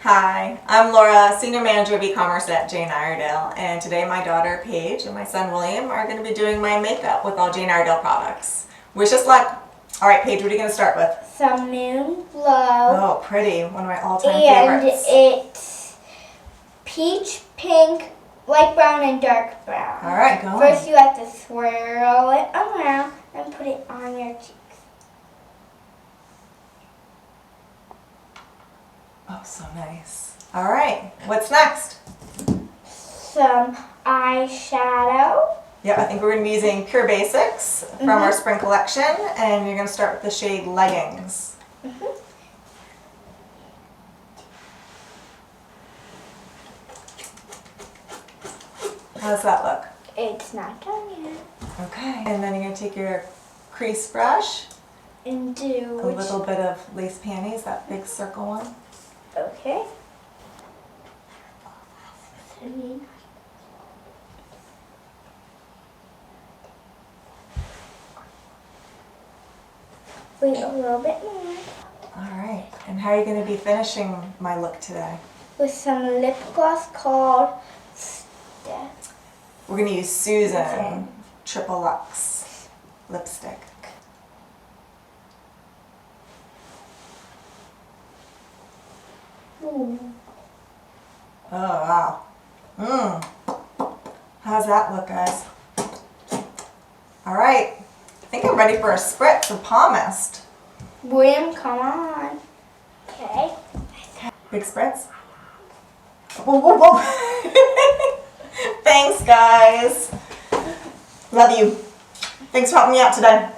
Hi, I'm Laura, Senior Manager of E-commerce at Jane Iredale, and today my daughter Paige and my son William are going to be doing my makeup with all Jane Iredale products. Wish us luck! Alright Paige, what are you going to start with? Some Moon Glow. Oh, pretty. One of my all-time favorites. And it's peach, pink, light brown, and dark brown. Alright, go on. First you have to swirl it around and put it on your cheeks. Oh, so nice. Alright, what's next? Some eyeshadow. Yep, I think we're going to be using Pure Basics from our spring collection, and you're going to start with the shade Leggings. How does that look? It's not done yet. Okay, and then you're going to take your crease brush, And do a little bit of lace panties, that big circle one. Okay. Wait a little bit more. Alright, and how are you going to be finishing my look today? With some lip gloss called Step. We're going to use Susan Triple Luxe lipstick. Ooh. Oh wow. How's that look, guys? Alright, I think I'm ready for a spritz of palm mist. William, come on. Okay. Big spritz. Whoa, whoa, whoa. Thanks, guys. Love you. Thanks for helping me out today.